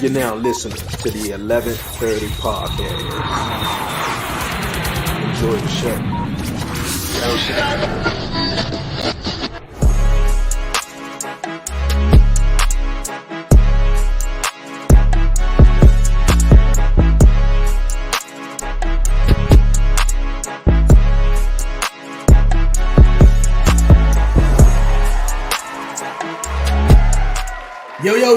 You're now listening to the 1130 podcast. Enjoy the show.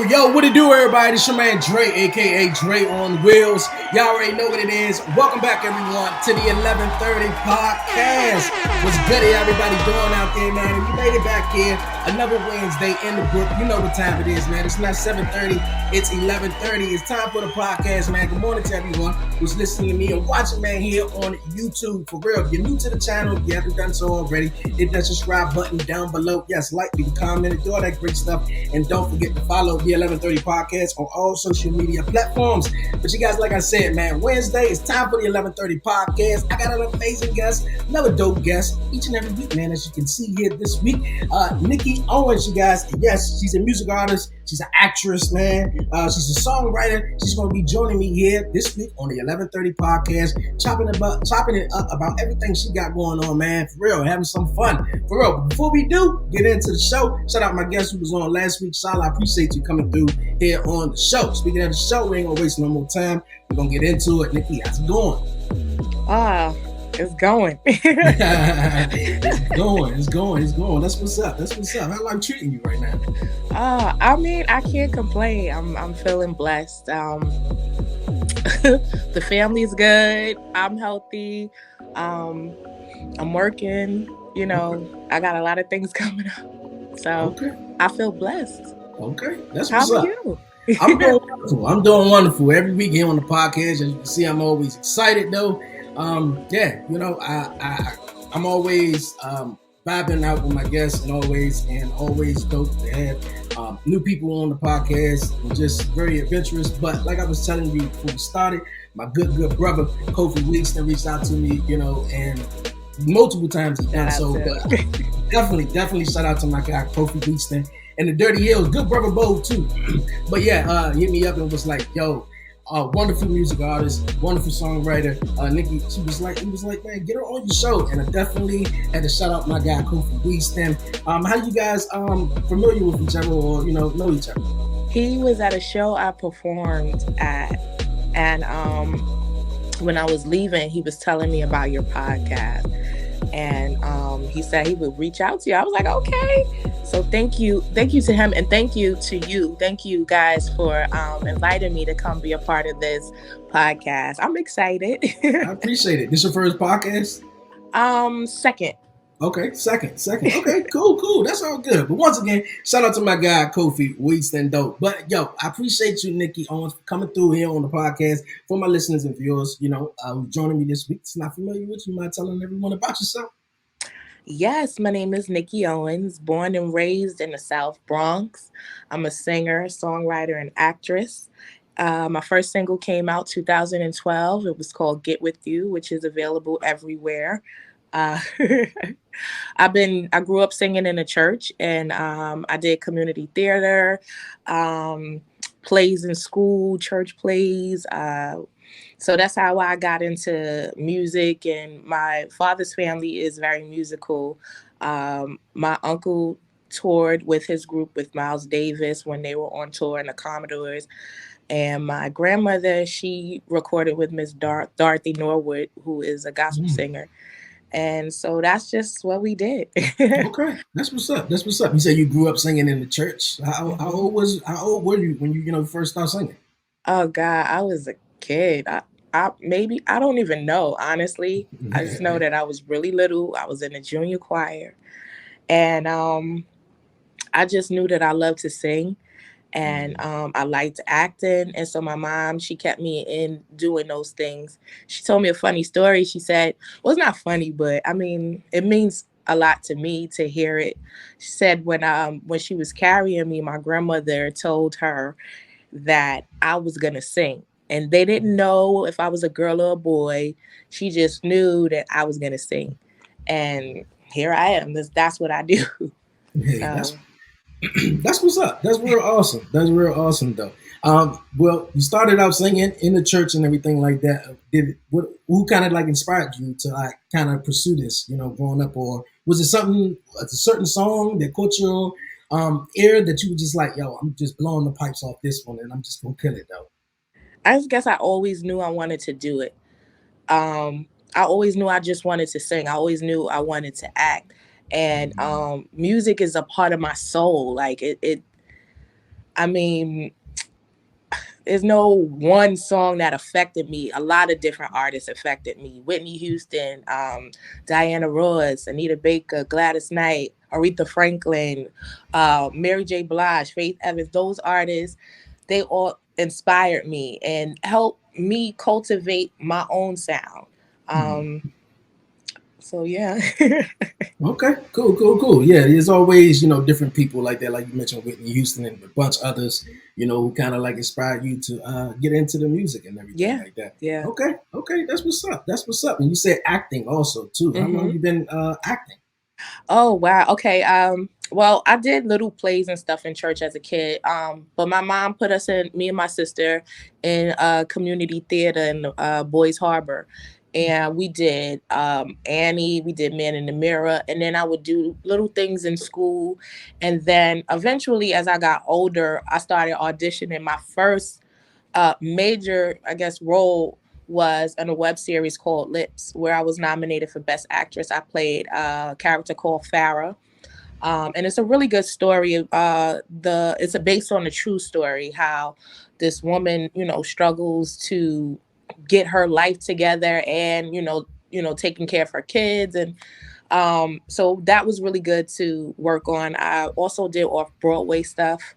Yo, what it do, everybody? It's your man Dre, aka Dre on Wheels. Y'all already know what it is. Welcome back, everyone, to the 1130 podcast. What's good, everybody doing out there, man? And we made it back here. Another Wednesday in the book. You know what time it is, man. It's not 7:30, it's 11:30. It's time for the podcast, man. Good morning to everyone who's listening to me and watching, man, here on YouTube. For real, if you're new to the channel, if you haven't done so already, hit that subscribe button down below. Yes, like, leave a comment, do all that great stuff. And don't forget to follow the 1130 podcast on all social media platforms. But you guys, like I said, man, Wednesday, it's time for the 1130 podcast. I got an amazing guest, another dope guest, each and every week, man, as you can see here this week. Nikki Owens, you guys. Yes, she's a music artist. She's an actress, man. She's a songwriter. She's going to be joining me here this week on the 1130 podcast, chopping it up about everything she got going on, man. For real, having some fun. For real. But before we do get into the show, shout out my guest who was on last week. Shala, I appreciate you coming through here on the show. Speaking of the show, we ain't going to waste no more time. We're going to get into it. Nikki, how's it going? It's going. It's going. That's what's up. How life treating you right now? I mean, I can't complain. I'm feeling blessed. The family's good. I'm healthy. I'm working. You know, I got a lot of things coming up. So I feel blessed. Okay. That's How what's are up. you? I'm doing wonderful. Every week here on the podcast, as you can see, I'm always excited though. I'm always vibing out with my guests and always dope to have new people on the podcast and just very adventurous. But like I was telling you before we started, my good brother Kofi Weekston reached out to me, and multiple times he done so. But definitely shout out to my guy Kofi Weekston and the Dirty Hills, good brother Bo too. But yeah, hit me up and was like, yo. Wonderful music artist, wonderful songwriter. Nikki, he was like, man, get her on your show. And I definitely had to shout out my guy, Kofi Weekston. How you guys familiar with each other or, know each other? He was at a show I performed at. And when I was leaving, he was telling me about your podcast. And he said he would reach out to you. I was like, okay. So thank you to him, and thank you to you. Thank you guys for inviting me to come be a part of this podcast. I'm excited. I appreciate it. This your first podcast? Second. Okay, second. Okay, cool. That's all good. But once again, shout out to my guy, Kofi Weekston, dope. But yo, I appreciate you, Nikki Owens, for coming through here on the podcast. For my listeners and viewers, who's joining me this week, it's not familiar with you, mind telling everyone about yourself? Yes, my name is Nikki Owens, born and raised in the South Bronx. I'm a singer, songwriter, and actress. My first single came out 2012. It was called Get With You, which is available everywhere. I grew up singing in a church, and I did community theater, plays in school, church plays. So that's how I got into music, and my father's family is very musical. My uncle toured with his group with Miles Davis when they were on tour in the Commodores. And my grandmother, she recorded with Miss Dorothy Norwood, who is a gospel singer. And so that's just what we did. Okay, that's what's up. You said you grew up singing in the church. How old were you when you first started singing? Oh God, I was a kid. I don't even know, honestly. I just know that I was really little. I was in a junior choir, and I just knew that I loved to sing. And I liked acting. And so my mom, she kept me in doing those things. She told me a funny story. She said, well, it's not funny, but I mean, it means a lot to me to hear it. She said when she was carrying me, my grandmother told her that I was going to sing. And they didn't know if I was a girl or a boy. She just knew that I was going to sing. And here I am. That's what I do. Hey, that's what's up. That's real awesome. Though. Well, you started out singing in the church and everything like that. Who kind of like inspired you to like kind of pursue this? Growing up, or was it something, a certain song that caught your ear that you were just like, yo, I'm just blowing the pipes off this one, and I'm just gonna kill it though. I just guess I always knew I wanted to do it. I always knew I just wanted to sing. I always knew I wanted to act. And music is a part of my soul. Like it I mean, there's no one song that affected me. A lot of different artists affected me. Whitney Houston, Diana Ross, Anita Baker, Gladys Knight, Aretha Franklin, Mary J. Blige, Faith Evans. Those artists, they all inspired me and helped me cultivate my own sound. So yeah. Okay, cool. Yeah, there's always, different people like that, like you mentioned Whitney Houston and a bunch of others, who kind of like inspired you to get into the music and everything Yeah. like that. Yeah. Okay, that's what's up. And you said acting also too. How long you been acting? Oh wow. Okay. Well, I did little plays and stuff in church as a kid. But my mom put us in, me and my sister, in community theater in Boys Harbor. And we did Annie, we did Man in the Mirror, and then I would do little things in school. And then eventually, as I got older, I started auditioning. My first major, I guess, role was in a web series called Lips, where I was nominated for Best Actress. I played a character called Farah. And it's a really good story. It's based on a true story, how this woman, struggles to get her life together and, taking care of her kids. And so that was really good to work on. I also did off-Broadway stuff.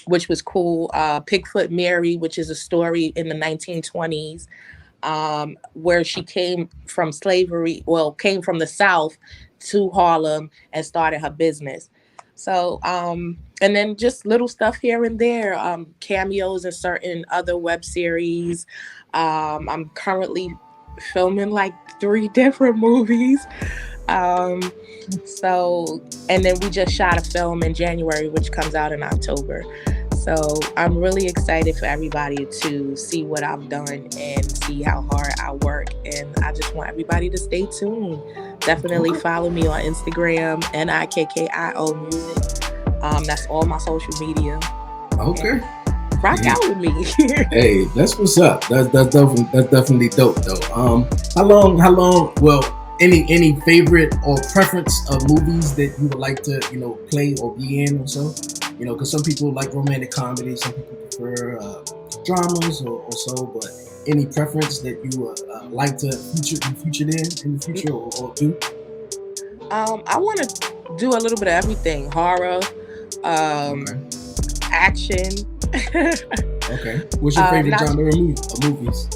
Which was cool. Pigfoot Mary, which is a story in the 1920s, where she came from the South to Harlem and started her business. So, and then just little stuff here and there, cameos in certain other web series. I'm currently filming like 3 different movies. And then we just shot a film in January, which comes out in October. So I'm really excited for everybody to see what I've done and see how hard I work. And I just want everybody to stay tuned. Definitely follow me on Instagram, NIKKIO Music. That's all my social media. Okay. Rock out with me. Hey, that's what's up. That's definitely dope though. How long? Well, any favorite or preference of movies that you would like to play or be in or so? Because some people like romantic comedy, some people prefer dramas or so. But any preference that you like to feature in the future or do? I want to do a little bit of everything: horror, action. Okay. What's your favorite genre of movies?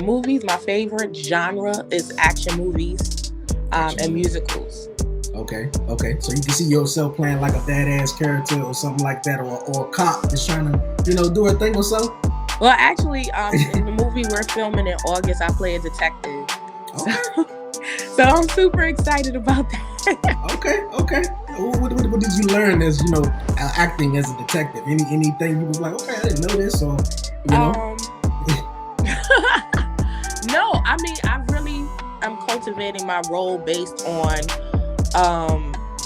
Movies. My favorite genre is action movies, and musicals. Okay. So you can see yourself playing like a badass character or something like that, or a cop that's trying to, do a thing or so. Well, actually, in the movie we're filming in August, I play a detective. Okay. So I'm super excited about that. Okay. What did you learn as acting as a detective? Anything you was like, okay, I didn't know this, or No, I mean, I really am cultivating my role based on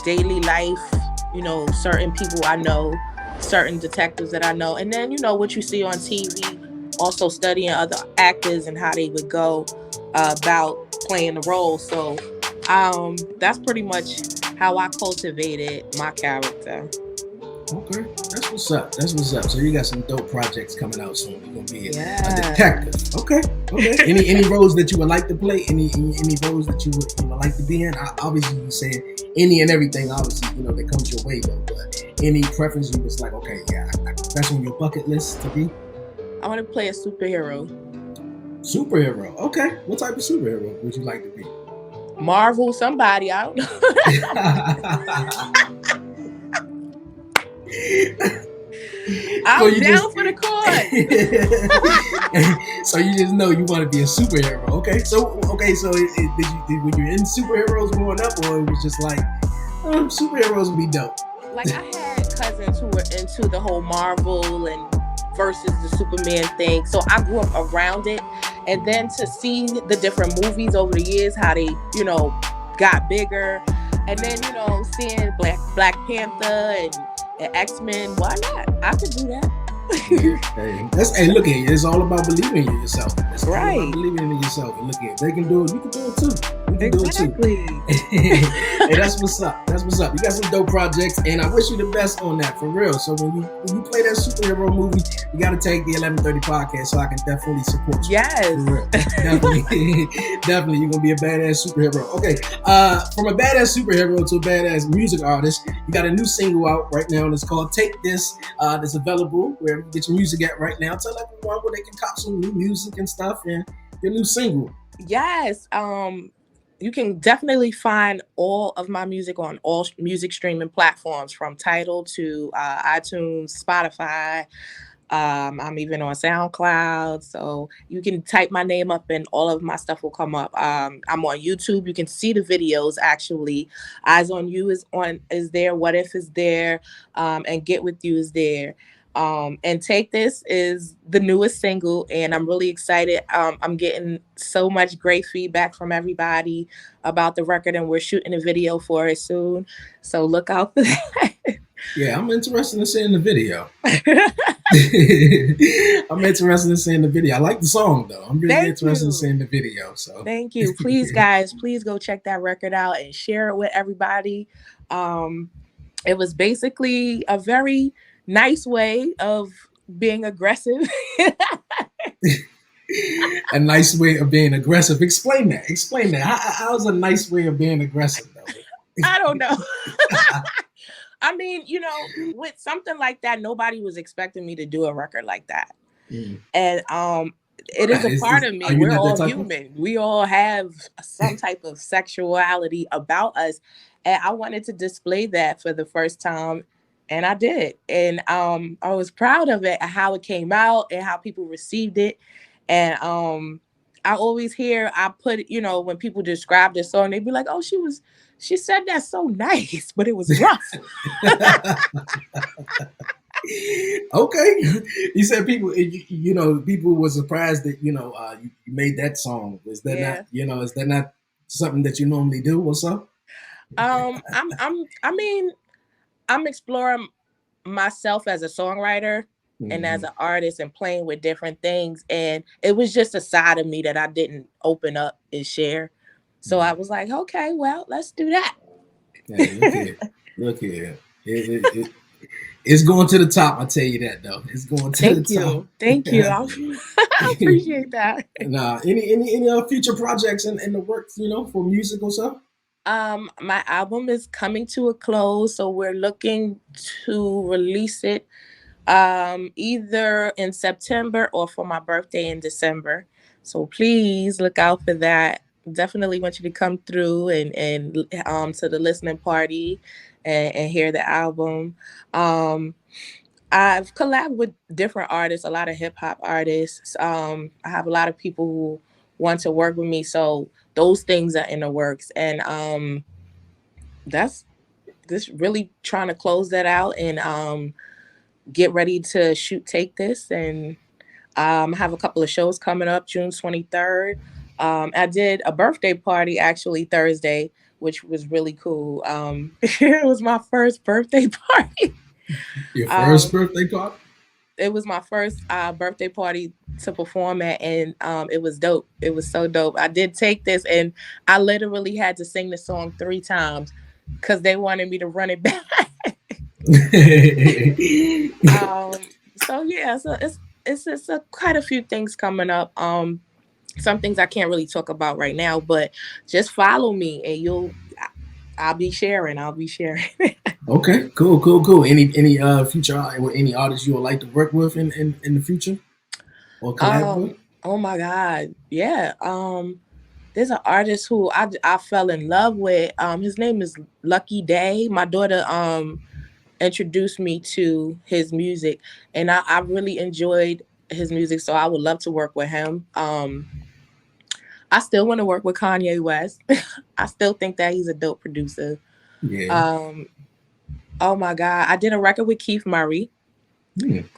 daily life. Certain people I know, certain detectives that I know, and then what you see on TV. Also studying other actors and how they would go about playing the role. So that's pretty much how I cultivated my character. Okay, that's what's up. So you got some dope projects coming out soon. You're gonna be a detective. Okay. Any roles that you would like to play? Any roles that you would like to be in? Obviously, you said any and everything. Obviously, that comes your way though. But any preference you was like, okay, yeah, that's on your bucket list to be. I want to play a superhero. Superhero. Okay. What type of superhero would you like to be? Marvel, somebody. I don't know. I'm down for the cause. So you just know you want to be a superhero. Okay. So were you in superheroes growing up, or it was just like superheroes would be dope? like I had cousins who were into the whole Marvel and versus the Superman thing. So I grew up around it. And then to see the different movies over the years, how they, got bigger. And then, seeing Black Panther and X-Men, why not? I could do that. Hey, look at you. It's all about believing in yourself. It's all Right. about believing in yourself. And look at it. They can do it. You can do it too. You can Exactly. do it too. Hey, that's what's up. That's what's up. You got some dope projects, and I wish you the best on that, for real. So when you play that superhero movie, you got to take the 1130 podcast so I can definitely support you. Yes. For real. Definitely. Definitely. You're going to be a badass superhero. Okay. From a badass superhero to a badass music artist, you got a new single out right now, and it's called Take This. That's available wherever you get your music at right now. Tell everyone where they can cop some new music and stuff and your new single. Yes. You can definitely find all of my music on all music streaming platforms, from Tidal to iTunes, Spotify. I'm even on SoundCloud, so you can type my name up and all of my stuff will come up. I'm on YouTube. You can see the videos actually. Eyes on You is there. What If is there, and Get With You is there. And Take This is the newest single, and I'm really excited. I'm getting so much great feedback from everybody about the record, and we're shooting a video for it soon. So look out for that. Yeah, I'm interested in seeing the video. I'm interested in seeing the video. I like the song though. I'm really interested in seeing the video. So thank you. Please, guys, please go check that record out and share it with everybody. It was basically a very nice way of being aggressive. A nice way of being aggressive. Explain that. How's a nice way of being aggressive though? I don't know. I mean, with something like that, nobody was expecting me to do a record like that. And it is a part of me. We're all human. We all have some type of sexuality about us. And I wanted to display that for the first time. And I did. And I was proud of it, how it came out and how people received it. And I always hear, when people describe the song, they'd be like, oh, she said that so nice, but it was rough. Okay. You said people were surprised that, you made that song. Is that not something that you normally do? What's up? I'm exploring myself as a songwriter and as an artist and playing with different things. And it was just a side of me that I didn't open up and share. So I was like, okay, well, let's do that. Yeah, look here. It's going to the top. I'll tell you that, though. It's going to the top. Thank you. I appreciate that. Nah, any future projects in the works, for music or stuff? My album is coming to a close, so we're looking to release it either in September or for my birthday in December. So please look out for that. Definitely want you to come through and to the listening party and hear the album. I've collabed with different artists, a lot of hip hop artists. I have a lot of people who want to work with me, so those things are in the works. And that's just really trying to close that out and get ready to Take This. And I have a couple of shows coming up June 23rd. I did a birthday party actually Thursday, which was really cool. It was my first birthday party. Your first birthday party? It was my first birthday party to perform at, and it was dope. It was so dope. I did Take This, and I literally had to sing the song 3 times because they wanted me to run it back. So it's quite a few things coming up. Some things I can't really talk about right now, but just follow me and I'll be sharing. Okay, cool. Any future any artists you would like to work with in the future or collab with? Oh my God, yeah. There's an artist who I fell in love with. His name is Lucky Day. My daughter introduced me to his music, and I really enjoyed his music. So I would love to work with him. I still want to work with Kanye West. I still think that he's a dope producer. Yeah. Oh my God. I did a record with Keith Murray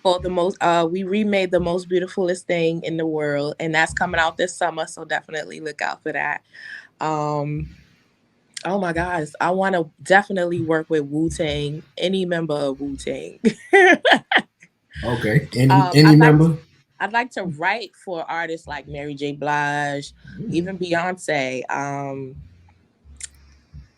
called the most we remade the most beautifulest thing in the world, and that's coming out this summer, so definitely look out for that. Um oh my gosh, I want to definitely work with Wu-Tang, any member of Wu-Tang. Okay. Any I'd like member? I'd like to write for artists like Mary J. Blige, even Beyonce.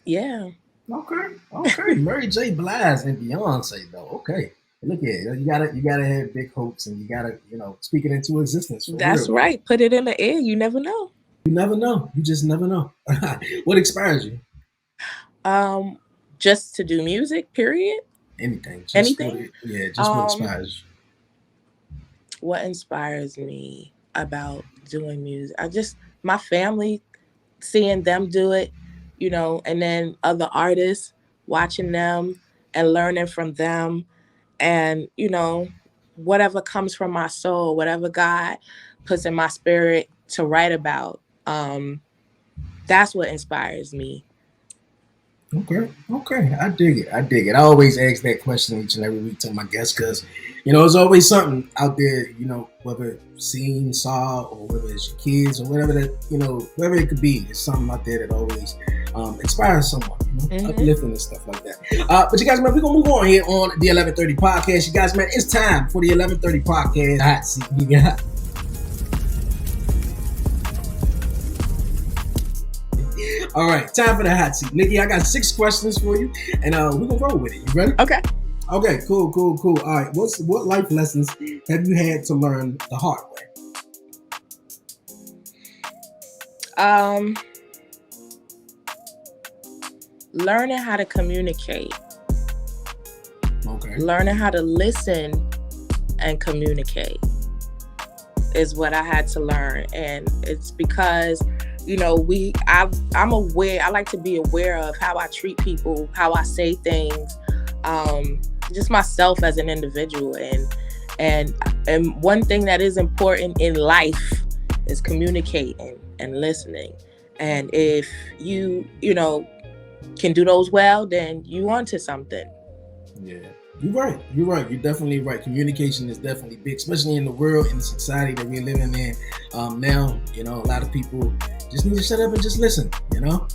Yeah. Okay. Okay. Mary J. Blige and Beyonce though. Okay. Look at it. You gotta have big hopes and you gotta, speak it into existence for That's real. right. Put it in the air. You never know. You never know. You just never know. What inspires you? Um, just to do music, period. Anything. Just Anything. just what Um, inspires what inspires me about doing music? I just my family, seeing them do it, and then other artists, watching them and learning from them, and whatever comes from my soul, whatever God puts in my spirit to write about. That's what inspires me. you? Okay. Okay. I dig it. I dig it. I always ask that question each and every week to my guests because, there's always something out there, whether seen, saw, or whether it's your kids or whatever that, whatever it could be. There's something out there that always inspires someone, uplifting and stuff like that. But you guys, man, we're going to move on here on the 1130 podcast. You guys, man, it's time for the 1130 podcast. Hot seat. You got All right, time for the hot seat. Nikki, I got 6 questions for you, and we're going to roll with it. You ready? Okay. Okay, cool. All right, what life lessons have you had to learn the hard way? Learning how to communicate. Okay. Learning how to listen and communicate is what I had to learn, and it's because I'm aware. I like to be aware of how I treat people, how I say things, just myself as an individual, and one thing that is important in life is communicating and listening. And if you can do those well, then you onto something. Yeah. You're right. You're definitely right. Communication is definitely big, especially in the world, in the society that we're living in now. A lot of people just need to shut up and just listen. Got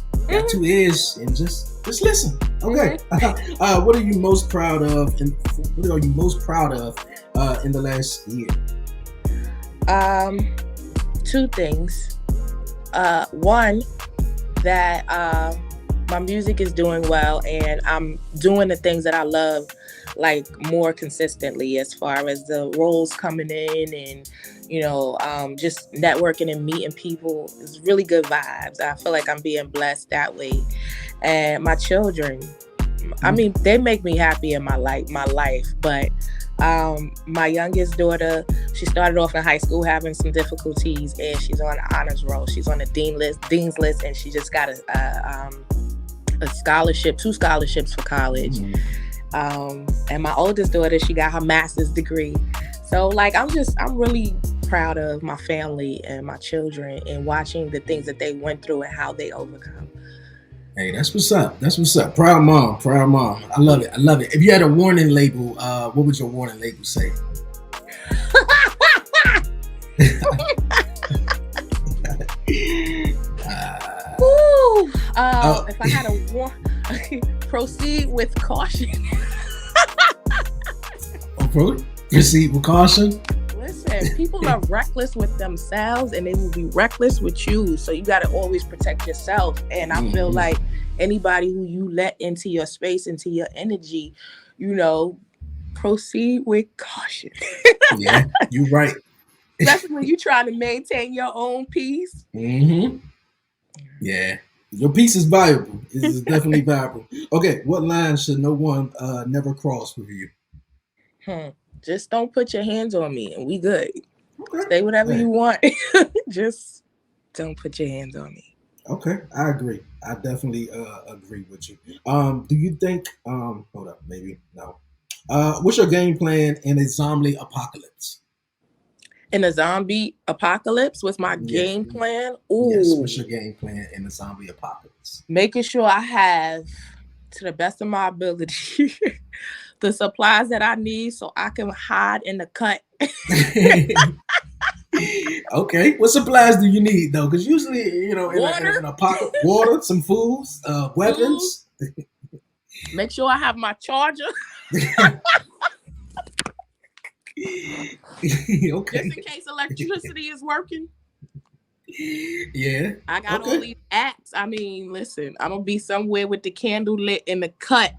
2 ears and just listen. Okay. What are you most proud of? And what are you most proud of in the last year? 2 things. One, that my music is doing well, and I'm doing the things that I love, like, more consistently, as far as the roles coming in, and just networking and meeting people. It's really good vibes. I feel like I'm being blessed that way. And my children, I mean, they make me happy in my life, but my youngest daughter, she started off in high school having some difficulties, and she's on the honors roll. She's on the dean's list, and she just got a scholarship, 2 scholarships for college. And my oldest daughter, she got her master's degree. So, like, I'm really proud of my family and my children, and watching the things that they went through and how they overcome. Hey, that's what's up. Proud mom. I love it. If you had a warning label, what would your warning label say? If I had a proceed with caution. Proceed with caution. Listen, people are reckless with themselves, and they will be reckless with you. So you got to always protect yourself. And I feel like anybody who you let into your space, into your energy, proceed with caution. Yeah, you're right. Especially when you're trying to maintain your own peace. Yeah. Your piece is valuable. It is definitely valuable. Okay, what line should no one never cross with you? Just don't put your hands on me, and we good. Okay. Say whatever you want. Just don't put your hands on me. Okay, I agree. I definitely agree with you. Do you think? Hold up, maybe no. What's your game plan in a zombie apocalypse? In a zombie apocalypse, what's my game plan? Yes, what's your game plan in a zombie apocalypse? Making sure I have to the best of my ability, the supplies that I need so I can hide in the cut. Okay, what supplies do you need though? Because usually, you know, Water, in a pocket, water, some foods, food. weapons. Make sure I have my charger. Okay. Just in case electricity is working. Yeah. I got all Okay. these apps. I mean, listen, I'm gonna be somewhere with the candle lit in the cut.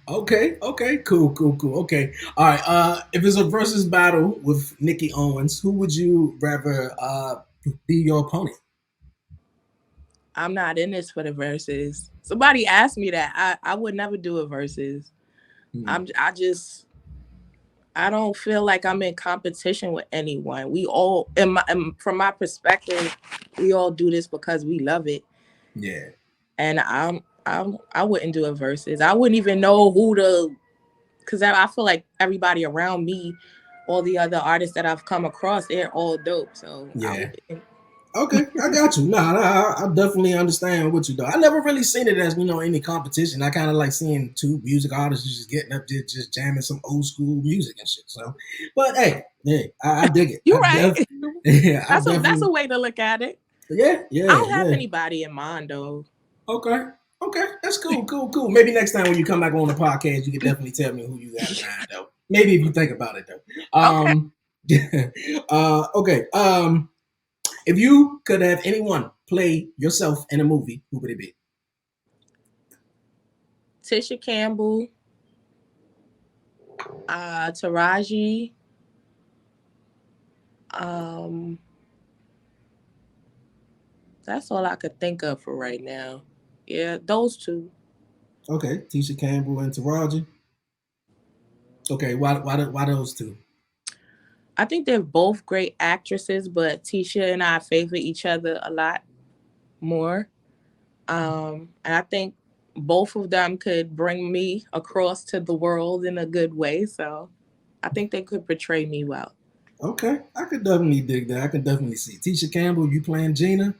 Okay. Okay. Cool. Cool. Cool. Okay. All right. If it's a versus battle with Nikki Owens, who would you rather be your opponent? I'm not in this for the verses. Somebody asked me that. I would never do a verses. Hmm. I don't feel like I'm in competition with anyone. We all, from my perspective, we all do this because we love it. Yeah. And I wouldn't do a verses. I wouldn't even know who to, because I feel like everybody around me, all the other artists that I've come across, they're all dope. So I Yeah. wouldn't. Okay, I got you. Nah, I definitely understand what you do. I never really seen it as, you know, any competition. I kind of like seeing two music artists just getting up there, just jamming some old school music and shit. So, but hey, I dig it. You're right. Yeah, I That's a definitely, way to look at it. yeah, I yeah, don't have yeah. anybody in mind though. Okay, okay, that's cool, cool, cool. Maybe next time when you come back on the podcast, you can definitely tell me who you got in mind, though. Maybe if you think about it, though. Okay. Okay. If you could have anyone play yourself in a movie, who would it be? Tisha Campbell, Taraji, um, that's all I could think of for right now. Yeah, those two. Okay, Tisha Campbell and Taraji. Okay, why those two? I think they're both great actresses, but Tisha and I favor each other a lot more. And I think both of them could bring me across to the world in a good way. So I think they could portray me well. Okay, I could definitely dig that. I could definitely see Tisha Campbell. You playing Gina,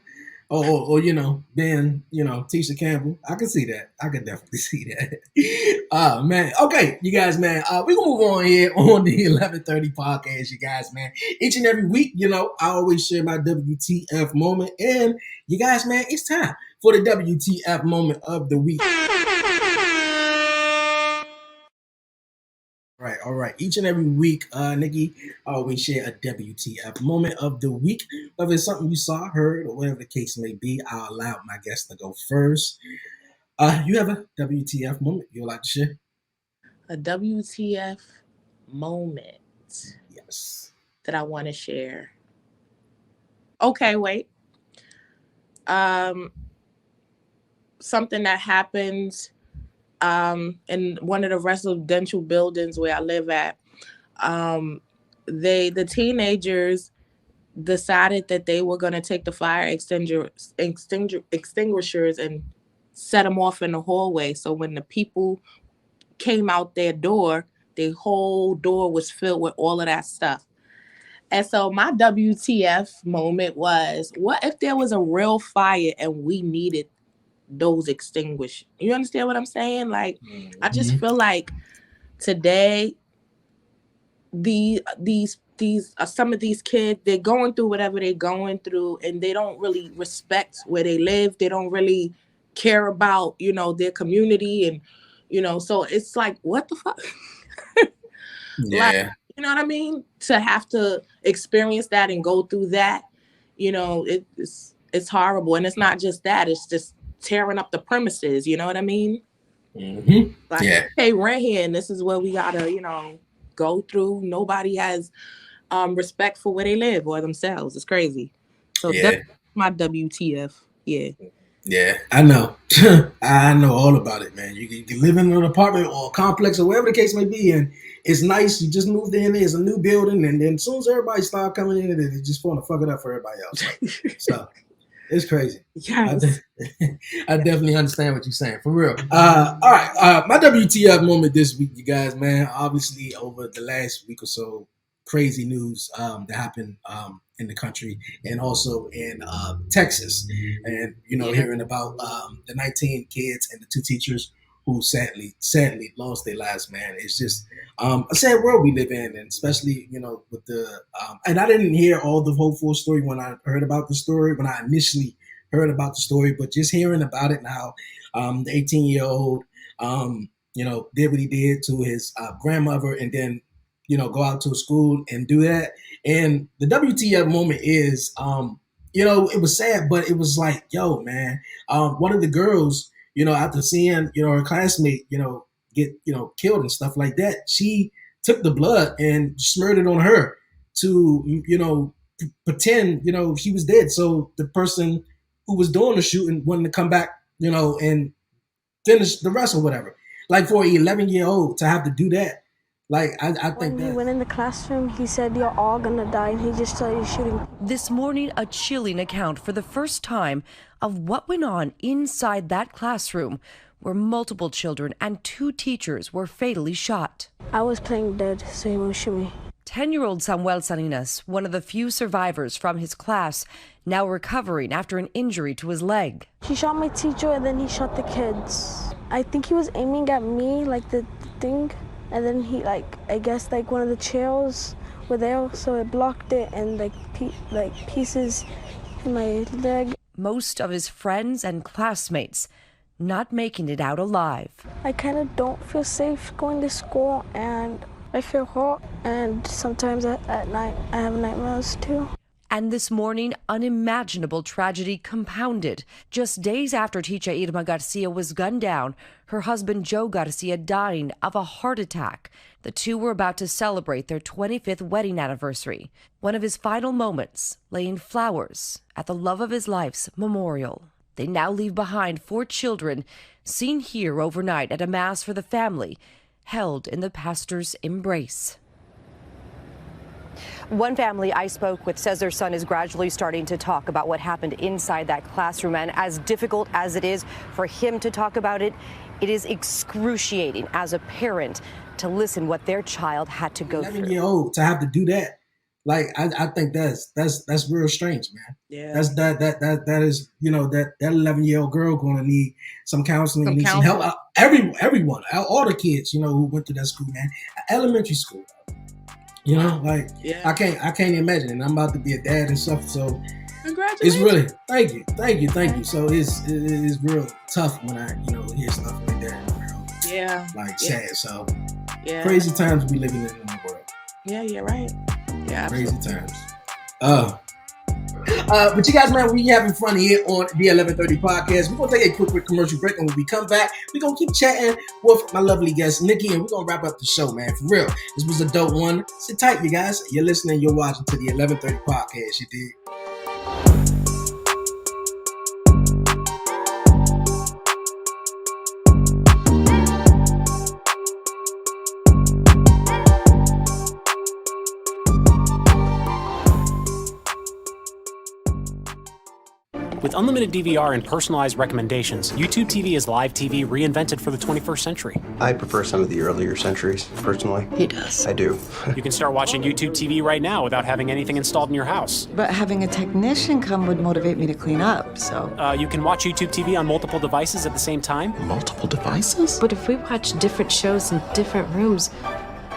or you know, being Tisha Campbell. I can see that. I could definitely see that. Oh man. Okay, you guys, man. We gonna move on here on the 11:30 podcast, you guys, man. Each and every week, you know, I always share my WTF moment, and you guys, man, it's time for the WTF moment of the week. Right, all right. Each and every week, Nikki, I always share a WTF moment of the week. Whether it's something you saw, heard, or whatever the case may be, I'll allow my guest to go first. You have a WTF moment you'd like to share? A WTF moment Yes. that I want to share. Okay, wait. Um, Something that happens in one of the residential buildings where I live at. Um, the teenagers decided that they were going to take the fire extinguishers and set them off in the hallway. So when the people came out their door, the whole door was filled with all of that stuff. And so my WTF moment was, what if there was a real fire and we needed those extinguished? You understand what I'm saying? Like, I just Mhm. feel like today these some of these kids, they're going through whatever they're going through, and they don't really respect where they live. They don't really care about their community, and so it's like, what the fuck. Like, Yeah. you know what I mean, to have to experience that and go through that. It's horrible, and it's not just that, it's just tearing up the premises. You know what I mean? Hmm. Like, Yeah. hey, rent here, and this is what we gotta go through. Nobody has respect for where they live or themselves. It's crazy. So that's Yeah. my WTF. Yeah. Yeah, I know. I know all about it, man. You can live in an apartment or a complex or whatever the case may be, and it's nice. You just moved in, there's a new building, and then as soon as everybody start coming in, they just want to fuck it up for everybody else. So it's crazy. I, Yes. de- I definitely understand what you're saying, for real. All right, my WTF moment this week, you guys, man. Obviously, over the last week or so, crazy news that happened in the country and also in Texas. And, hearing about the 19 kids and the 2 teachers who sadly lost their lives, man. It's just a sad world we live in, and especially, with the and I didn't hear all the whole full story when I heard about the story, when I initially heard about the story, but just hearing about it now, the 18-year-old, did what he did to his grandmother and then, go out to a school and do that. And the WTF moment is, it was sad, but it was like, yo, man, one of the girls, after seeing, her classmate, get, killed and stuff like that, she took the blood and smeared it on her to, pretend, she was dead. So the person who was doing the shooting wanted to come back, and finish the rest or whatever. Like for an 11-year-old to have to do that, like I think when that. He went in the classroom, he said, "You're all gonna die," and he just started shooting. This morning, a chilling account for the first time of what went on inside that classroom where multiple children and 2 teachers were fatally shot. I was playing dead, so he won't shoot me. 10-year-old Samuel Salinas, one of the few survivors from his class, now recovering after an injury to his leg. He shot my teacher and then he shot the kids. I think he was aiming at me, like the thing, and then he, I guess one of the chairs were there, so it blocked it, and pieces in my leg. Most of his friends and classmates not making it out alive. I kind of don't feel safe going to school, and I feel hot, and sometimes at night I have nightmares too. And this morning, unimaginable tragedy compounded. Just days after teacher Irma Garcia was gunned down, her husband Joe Garcia dying of a heart attack. The 2 were about to celebrate their 25th wedding anniversary. One of his final moments, laying flowers at the love of his life's memorial. They now leave behind 4 children, seen here overnight at a mass for the family, held in the pastor's embrace. One family I spoke with says their son is gradually starting to talk about what happened inside that classroom, and as difficult as it is for him to talk about it, it is excruciating as a parent to listen what their child had to go through. 11-year-old to have to do that, I think that's real strange, man. Yeah, that is, that 11-year-old girl going to need some counseling, need some help. Everyone, all the kids, who went to that school, man, elementary school. I can't imagine. And I'm about to be a dad and stuff, so congratulations. It's really thank you. So it's real tough when I hear stuff like that. Yeah, sad. So yeah, crazy times we living in the world. Yeah, you're right. Yeah, crazy times. But you guys, man, we having fun here on the 1130 podcast. We're going to take a quick commercial break, and when we come back, we're going to keep chatting with my lovely guest, Nikki, and we're going to wrap up the show, man, for real. This was a dope one. Sit tight, you guys. You're listening, you're watching to the 1130 podcast, you dig? With unlimited DVR and personalized recommendations, YouTube TV is live TV reinvented for the 21st century. I prefer some of the earlier centuries, personally. He does. I do. You can start watching YouTube TV right now without having anything installed in your house. But having a technician come would motivate me to clean up, so... You can watch YouTube TV on multiple devices at the same time. Multiple devices? But if we watch different shows in different rooms,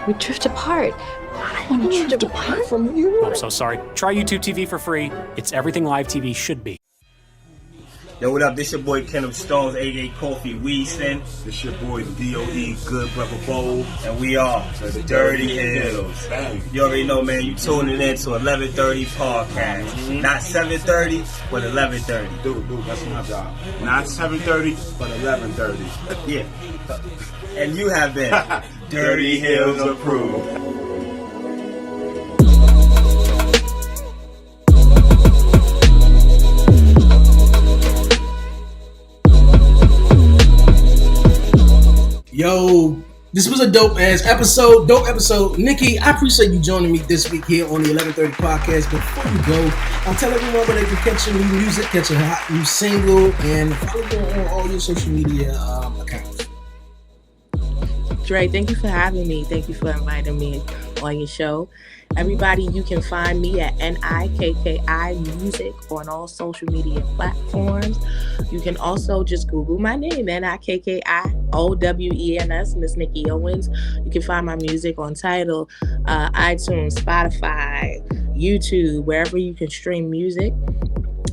we drift apart. I don't want to drift apart from you. Oh, I'm so sorry. Try YouTube TV for free. It's everything live TV should be. Yo, what up? This your boy Kenneth Stones, a.k.a. Coffee Weaston. This your boy D.O.E. Good Brother Bowl. And we are the Dirty Hills. You already know, man. You tuning in to 1130 podcast. Not 7:30, but 11:30. Dude, that's my job. Not 7:30, but 11:30. Yeah. And you have been Dirty Hills approved. Yo, this was a dope episode. Nikki, I appreciate you joining me this week here on the 1130 podcast. Before you go, I'll tell everyone where they can catch your new music, catch your hot new single, and follow you on all your social media accounts. Dre, thank you for having me. Thank you for inviting me on your show. Everybody, you can find me at NIKKI Music on all social media platforms. You can also just Google my name, NIKKIOWENS, Miss Nikki Owens. You can find my music on Tidal, iTunes, Spotify, YouTube, wherever you can stream music.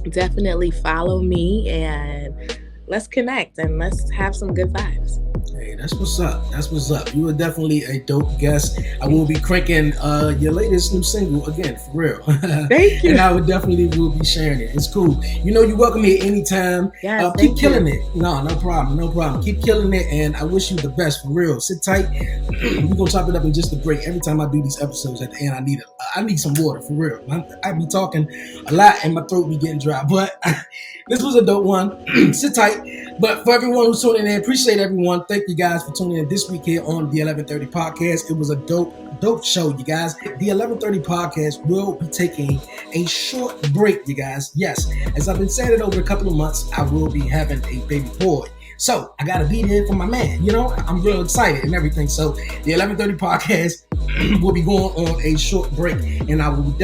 Definitely follow me and let's connect and let's have some good vibes. Hey, that's what's up. That's what's up. You are definitely a dope guest. I will be cranking your latest new single again, for real. Thank you. And I would definitely will be sharing it. It's cool. You know, you're welcome here anytime. Yes, keep killing it. No problem. Keep killing it, and I wish you the best, for real. Sit tight. We're gonna chop it up in just a break. Every time I do these episodes, at the end, I need some water, for real. I be talking a lot, and my throat be getting dry. But this was a dope one. Sit tight. But for everyone who's tuning in, appreciate everyone. Thank you guys for tuning in this week here on the 1130 podcast. It was a dope show, you guys. The 1130 podcast will be taking a short break, you guys. Yes, as I've been saying it over a couple of months, I will be having a baby boy. So I gotta be there for my man. You know, I'm real excited and everything. So the 1130 podcast will be going on a short break, and I will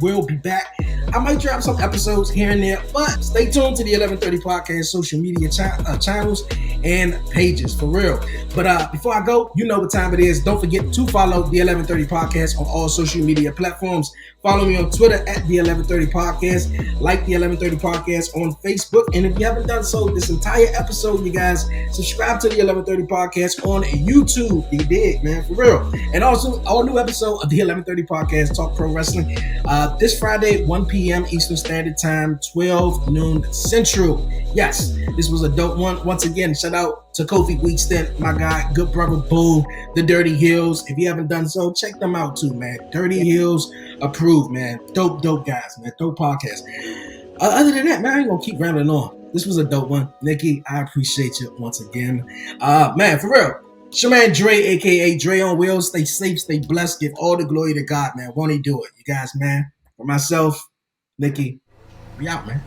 will be back. I might drop some episodes here and there, but stay tuned to the 1130 podcast social media channels and pages, for real. But before I go, you know what time it is. Don't forget to follow the 1130 podcast on all social media platforms. Follow me on Twitter at the 1130 podcast. Like the 1130 podcast on Facebook. And if you haven't done so this entire episode, you guys, subscribe to the 1130 podcast on YouTube. You did, man, for real. And also, all new episode of the 1130 podcast, Talk Pro Wrestling, this Friday, 1 p.m. Eastern Standard Time, 12 noon Central. Yes, this was a dope one. Once again, shout out to Kofi Weekston, my guy, good brother Boo, the Dirty Hills. If you haven't done so, check them out too, man. Dirty Hills approved, man. Dope guys, man. Dope podcast. Other than that, man, I ain't gonna keep rambling on. This was a dope one. Nikki, I appreciate you once again. Man, for real. It's your man Dre, aka Dre on Wheels. Stay safe, stay blessed. Give all the glory to God, man. Won't he do it? You guys, man. For myself, Nikki, we out, man.